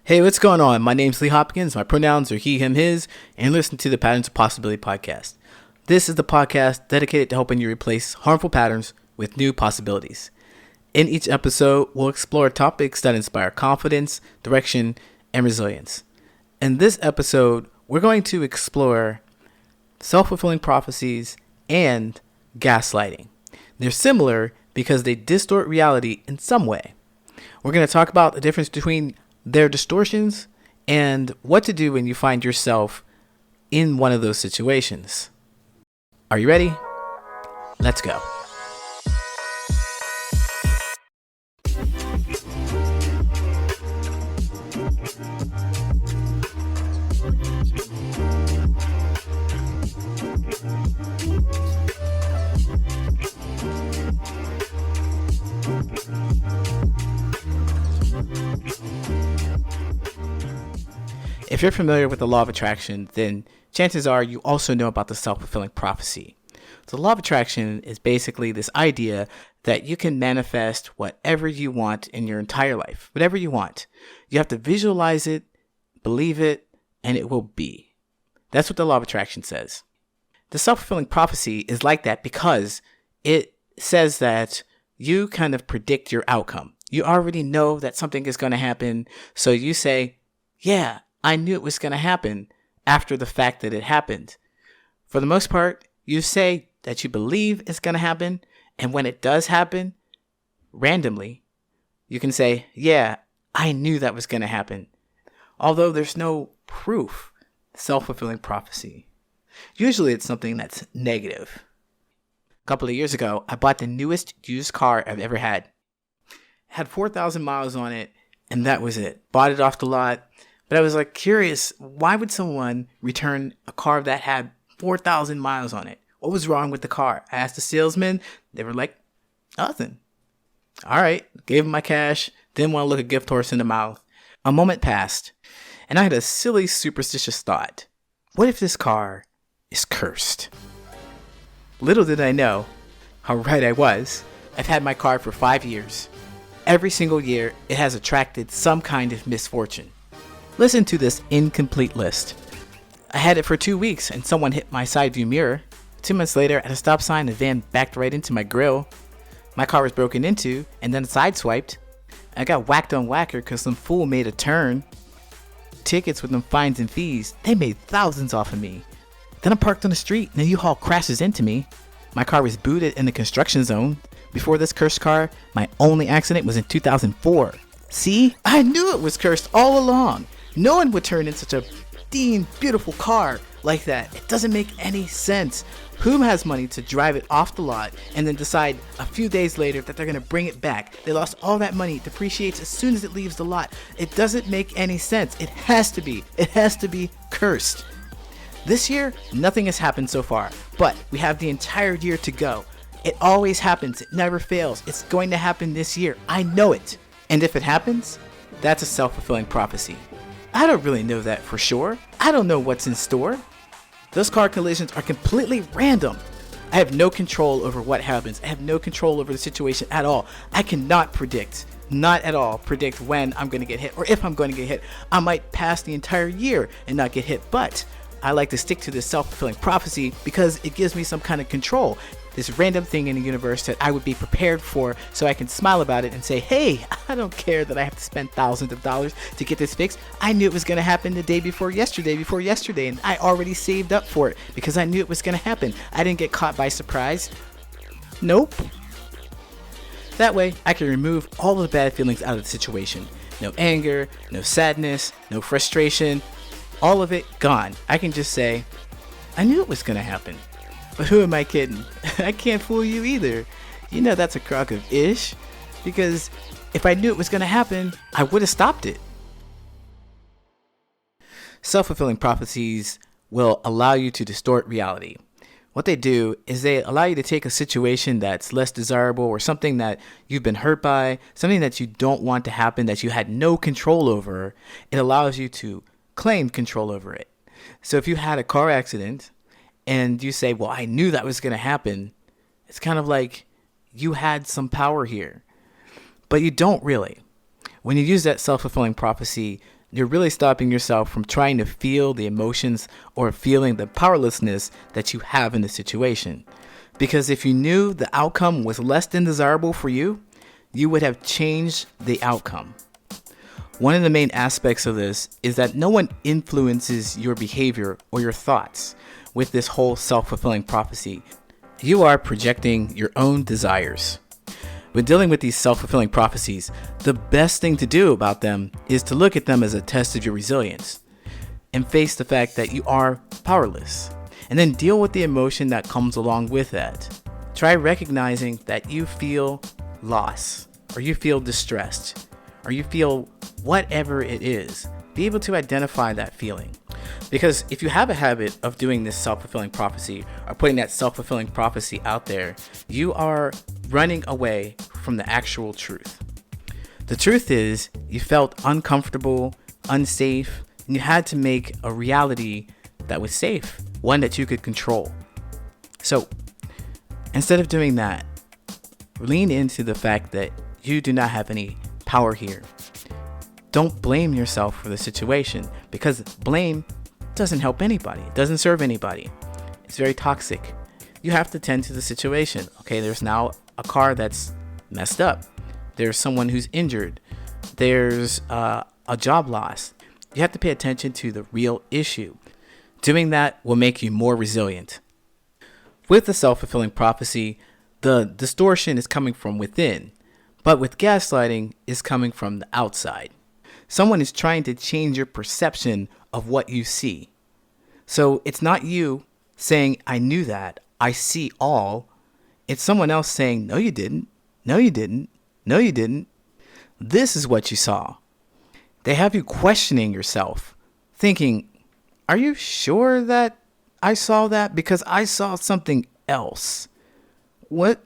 Hey, what's going on? My name's Lee Hopkins. My pronouns are he, him, his, and listen to the Patterns of Possibility podcast. This is the podcast dedicated to helping you replace harmful patterns with new possibilities. In each episode, we'll explore topics that inspire confidence, direction, and resilience. In this episode, we're going to explore self-fulfilling prophecies and gaslighting. They're similar because they distort reality in some way. We're going to talk about the difference between their distortions and what to do when you find yourself in one of those situations. Are you ready? Let's go. If you're familiar with the law of attraction, then chances are you also know about the self-fulfilling prophecy. So the law of attraction is basically this idea that you can manifest whatever you want in your entire life, whatever you want. You have to visualize it, believe it, and it will be. That's what the law of attraction says. The self-fulfilling prophecy is like that because it says that you kind of predict your outcome. You already know that something is going to happen, so you say, yeah, I knew it was going to happen after the fact that it happened. For the most part, you say that you believe it's going to happen, and when it does happen, randomly, you can say, yeah, I knew that was going to happen. Although there's no proof, self-fulfilling prophecy. Usually it's something that's negative. A couple of years ago, I bought the newest used car I've ever had. It had 4,000 miles on it, and that was it. Bought it off the lot. But I was curious, why would someone return a car that had 4,000 miles on it? What was wrong with the car? I asked the salesman. They were like, nothing. All right, gave him my cash. Didn't want to look a gift horse in the mouth. A moment passed, and I had a silly, superstitious thought. What if this car is cursed? Little did I know how right I was. I've had my car for 5 years. Every single year, it has attracted some kind of misfortune. Listen to this incomplete list. I had it for 2 weeks and someone hit my side view mirror. 2 months later, at a stop sign, a van backed right into my grill. My car was broken into and then sideswiped. I got whacked on whacker because some fool made a turn. Tickets with them fines and fees, they made thousands off of me. Then I'm parked on the street and a U-Haul crashes into me. My car was booted in the construction zone. Before this cursed car, my only accident was in 2004. See? I knew it was cursed all along. No one would turn in such a beautiful car like that. It doesn't make any sense. Who has money to drive it off the lot and then decide a few days later that they're going to bring it back? They lost all that money. It depreciates as soon as it leaves the lot. It doesn't make any sense. It has to be cursed. This year, nothing has happened so far, but we have the entire year to go. It always happens. It never fails. It's going to happen this year. I know it. And if it happens, that's a self-fulfilling prophecy. I don't really know that for sure. I don't know what's in store. Those car collisions are completely random. I have no control over what happens. I have no control over the situation at all. I cannot not at all predict when I'm going to get hit or if I'm going to get hit. I might pass the entire year and not get hit, but I like to stick to this self-fulfilling prophecy because it gives me some kind of control. This random thing in the universe that I would be prepared for so I can smile about it and say, hey, I don't care that I have to spend thousands of dollars to get this fixed. I knew it was going to happen the day before yesterday, and I already saved up for it because I knew it was going to happen. I didn't get caught by surprise. Nope. That way, I can remove all the bad feelings out of the situation. No anger, no sadness, no frustration, all of it gone. I can just say, I knew it was going to happen. But who am I kidding? I can't fool you either. You know that's a crock of ish. Because if I knew it was going to happen, I would have stopped it. Self-fulfilling prophecies will allow you to distort reality. What they do is they allow you to take a situation that's less desirable or something that you've been hurt by, something that you don't want to happen, that you had no control over. It allows you to claim control over it. So if you had a car accident, and you say, well, I knew that was going to happen, it's kind of like you had some power here. But you don't really. When you use that self-fulfilling prophecy, you're really stopping yourself from trying to feel the emotions or feeling the powerlessness that you have in the situation. Because if you knew the outcome was less than desirable for you, you would have changed the outcome. One of the main aspects of this is that no one influences your behavior or your thoughts with this whole self-fulfilling prophecy. You are projecting your own desires. When dealing with these self-fulfilling prophecies, the best thing to do about them is to look at them as a test of your resilience and face the fact that you are powerless, and then deal with the emotion that comes along with that. Try recognizing that you feel loss, or you feel distressed, or you feel whatever it is. Be able to identify that feeling. Because if you have a habit of doing this self-fulfilling prophecy or putting that self-fulfilling prophecy out there, you are running away from the actual truth. The truth is, you felt uncomfortable, unsafe, and you had to make a reality that was safe, one that you could control. So instead of doing that, lean into the fact that you do not have any power here. Don't blame yourself for the situation, because blame doesn't help anybody. It doesn't serve anybody. It's very toxic. You have to tend to the situation. Okay, there's now a car that's messed up. There's someone who's injured. There's a job loss. You have to pay attention to the real issue. Doing that will make you more resilient. With the self-fulfilling prophecy, the distortion is coming from within, but with gaslighting, it's coming from the outside. Someone is trying to change your perception of what you see. So it's not you saying, I knew that, I see all. It's someone else saying, no, you didn't. No, you didn't. No, you didn't. This is what you saw. They have you questioning yourself, thinking, are you sure that I saw that? Because I saw something else. What?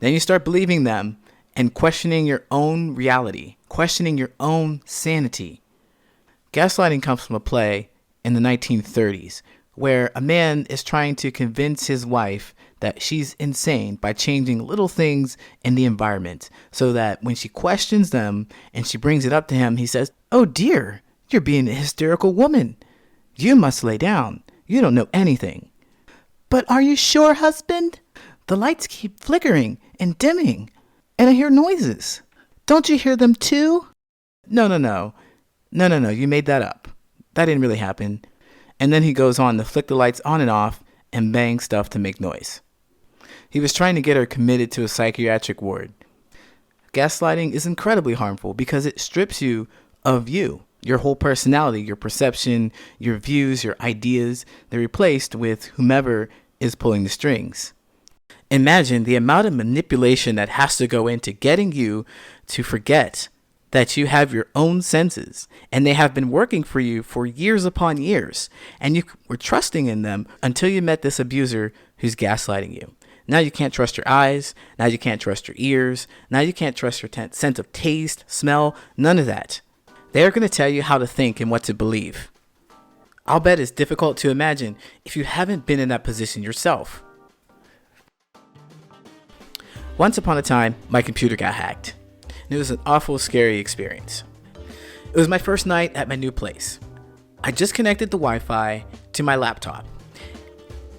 Then you start believing them and questioning your own reality, questioning your own sanity. Gaslighting comes from a play in the 1930s where a man is trying to convince his wife that she's insane by changing little things in the environment, so that when she questions them and she brings it up to him, he says, oh dear, you're being a hysterical woman. You must lay down. You don't know anything. But are you sure, husband? The lights keep flickering and dimming, and I hear noises. Don't you hear them too? No, you made that up. That didn't really happen. And then he goes on to flick the lights on and off and bang stuff to make noise. He was trying to get her committed to a psychiatric ward. Gaslighting is incredibly harmful because it strips you of you, your whole personality, your perception, your views, your ideas. They're replaced with whomever is pulling the strings. Imagine the amount of manipulation that has to go into getting you to forget that you have your own senses, and they have been working for you for years upon years, and you were trusting in them until you met this abuser who's gaslighting you. Now you can't trust your eyes. Now you can't trust your ears. Now you can't trust your sense of taste, smell, none of that. They're going to tell you how to think and what to believe. I'll bet it's difficult to imagine if you haven't been in that position yourself. Once upon a time, my computer got hacked. It was an awful, scary experience. It was my first night at my new place. I just connected the Wi-Fi to my laptop.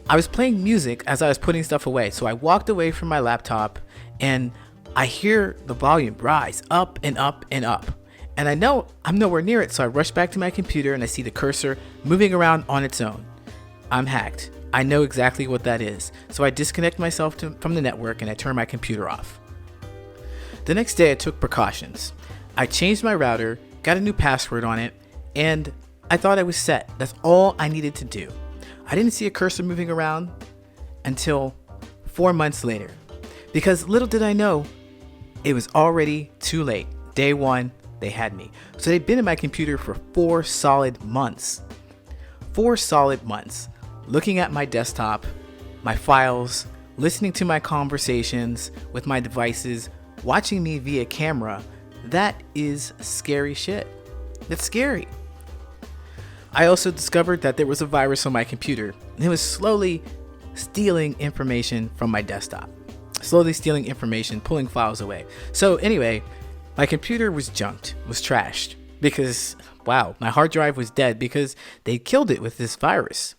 I was playing music as I was putting stuff away, so I walked away from my laptop and I hear the volume rise up and up and up. And I know I'm nowhere near it, so I rush back to my computer and I see the cursor moving around on its own. I'm hacked. I know exactly what that is. So I disconnect myself from the network and I turn my computer off. The next day I took precautions. I changed my router, got a new password on it, and I thought I was set. That's all I needed to do. I didn't see a cursor moving around until 4 months later. Because little did I know, it was already too late. Day one, they had me. So they'd been in my computer for 4 solid months. 4 solid months. Looking at my desktop, my files, listening to my conversations with my devices, watching me via camera. That is scary shit. That's scary. I also discovered that there was a virus on my computer, and it was slowly stealing information from my desktop. Slowly stealing information, pulling files away. So anyway, my computer was junked, was trashed. because, wow, my hard drive was dead because they killed it with this virus.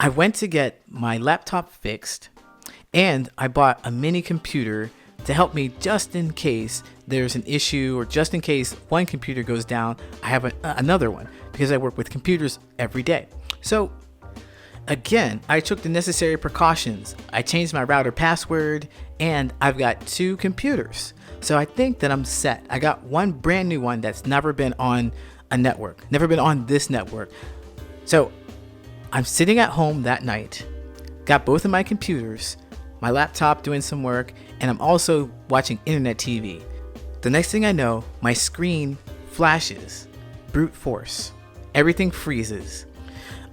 I went to get my laptop fixed, and I bought a mini computer to help me just in case there's an issue, or just in case one computer goes down, I have another one, because I work with computers every day. So again, I took the necessary precautions. I changed my router password, and I've got 2 computers. So I think that I'm set. I got one brand new one that's never been on a network, never been on this network. So I'm sitting at home that night, got both of my computers, my laptop doing some work, and I'm also watching internet TV. The next thing I know, my screen flashes, brute force. Everything freezes.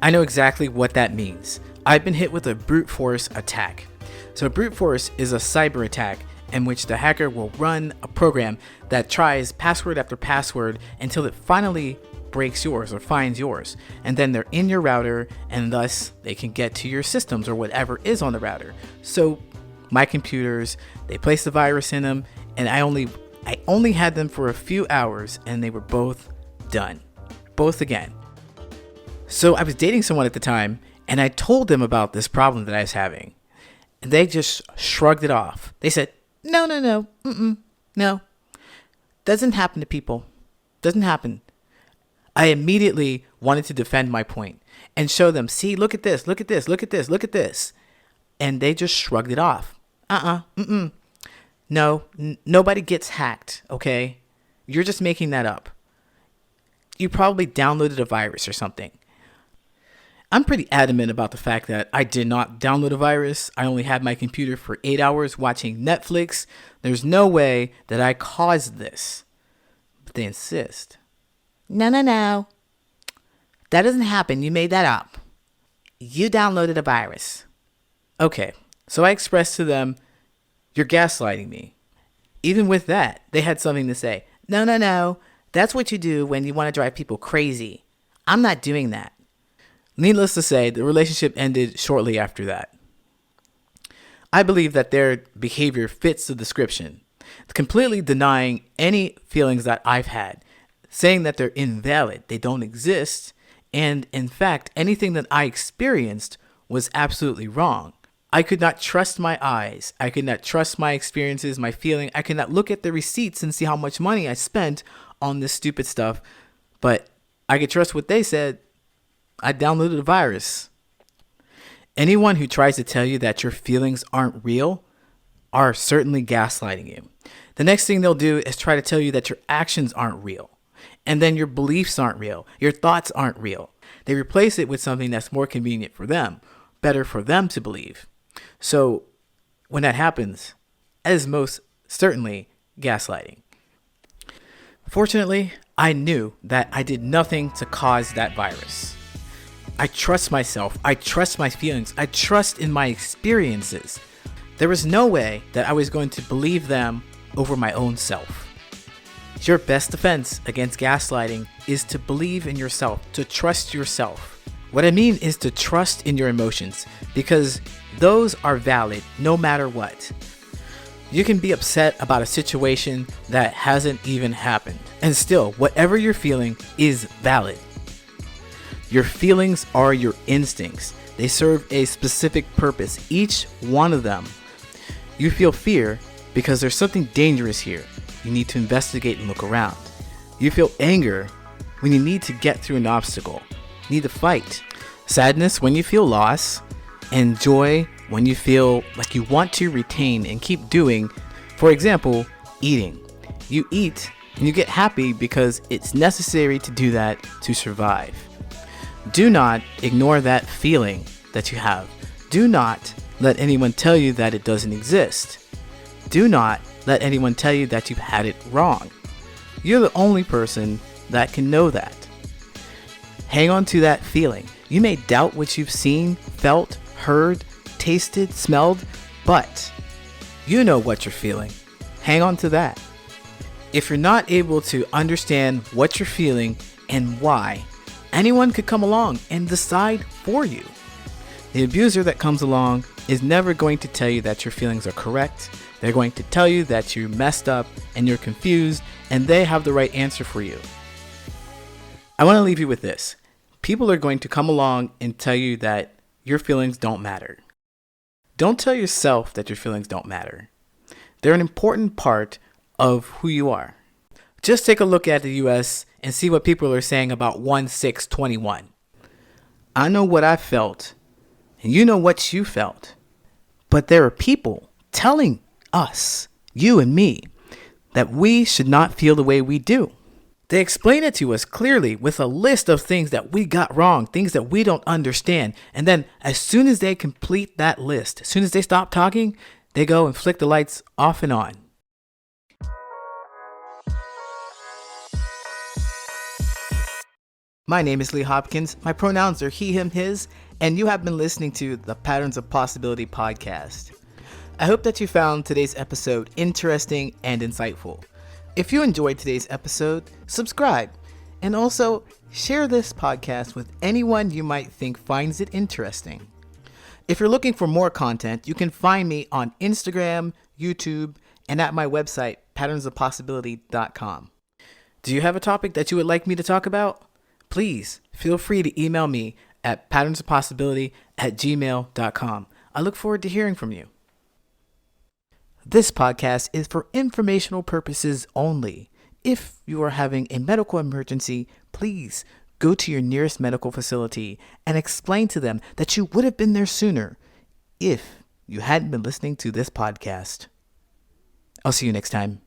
I know exactly what that means. I've been hit with a brute force attack. So brute force is a cyber attack in which the hacker will run a program that tries password after password until it finally breaks yours or finds yours. And then they're in your router, and thus they can get to your systems or whatever is on the router. So my computers, they placed the virus in them, and I only had them for a few hours, and they were both done. Both again. So I was dating someone at the time, and I told them about this problem that I was having. And they just shrugged it off. They said, no. Doesn't happen to people. Doesn't happen. I immediately wanted to defend my point and show them, see, look at this, look at this, look at this, look at this. And they just shrugged it off. No, nobody gets hacked, okay? You're just making that up. You probably downloaded a virus or something. I'm pretty adamant about the fact that I did not download a virus. I only had my computer for 8 hours watching Netflix. There's no way that I caused this. But they insist. No. That doesn't happen. You made that up. You downloaded a virus. Okay, so I expressed to them, you're gaslighting me. Even with that, they had something to say. No. That's what you do when you want to drive people crazy. I'm not doing that. Needless to say, the relationship ended shortly after that. I believe that their behavior fits the description, completely denying any feelings that I've had, saying that they're invalid, they don't exist, and in fact, anything that I experienced was absolutely wrong. I could not trust my eyes. I could not trust my experiences, my feeling. I could not look at the receipts and see how much money I spent on this stupid stuff, but I could trust what they said. I downloaded a virus. Anyone who tries to tell you that your feelings aren't real are certainly gaslighting you. The next thing they'll do is try to tell you that your actions aren't real. And then your beliefs aren't real. Your thoughts aren't real. They replace it with something that's more convenient for them, better for them to believe. So when that happens, that is most certainly gaslighting. Fortunately, I knew that I did nothing to cause that virus. I trust myself. I trust my feelings. I trust in my experiences. There was no way that I was going to believe them over my own self. Your best defense against gaslighting is to believe in yourself, to trust yourself. What I mean is to trust in your emotions, because those are valid no matter what. You can be upset about a situation that hasn't even happened, and still, whatever you're feeling is valid. Your feelings are your instincts. They serve a specific purpose, each one of them. You feel fear because there's something dangerous here. You need to investigate and look around. You feel anger when you need to get through an obstacle. You need to fight. Sadness when you feel loss. And joy when you feel like you want to retain and keep doing. For example, eating. You eat and you get happy because it's necessary to do that to survive. Do not ignore that feeling that you have. Do not let anyone tell you that it doesn't exist. Do not let anyone tell you that you've had it wrong. You're the only person that can know that. Hang on to that feeling. You may doubt what you've seen, felt, heard, tasted, smelled, but you know what you're feeling. Hang on to that. If you're not able to understand what you're feeling and why, anyone could come along and decide for you. The abuser that comes along is never going to tell you that your feelings are correct. They're going to tell you that you messed up and you're confused and they have the right answer for you. I want to leave you with this. People are going to come along and tell you that your feelings don't matter. Don't tell yourself that your feelings don't matter. They're an important part of who you are. Just take a look at the US and see what people are saying about 1/6/21. I know what I felt, and you know what you felt. But there are people telling us, you and me, that we should not feel the way we do. They explain it to us clearly with a list of things that we got wrong, things that we don't understand. And then as soon as they complete that list, as soon as they stop talking, they go and flick the lights off and on. My name is Lee Hopkins. My pronouns are he, him, his, and you have been listening to the Patterns of Possibility podcast. I hope that you found today's episode interesting and insightful. If you enjoyed today's episode, subscribe, and also share this podcast with anyone you might think finds it interesting. If you're looking for more content, you can find me on Instagram, YouTube, and at my website, patternsofpossibility.com. Do you have a topic that you would like me to talk about? Please feel free to email me at patternsofpossibility@gmail.com. I look forward to hearing from you. This podcast is for informational purposes only. If you are having a medical emergency, please go to your nearest medical facility and explain to them that you would have been there sooner if you hadn't been listening to this podcast. I'll see you next time.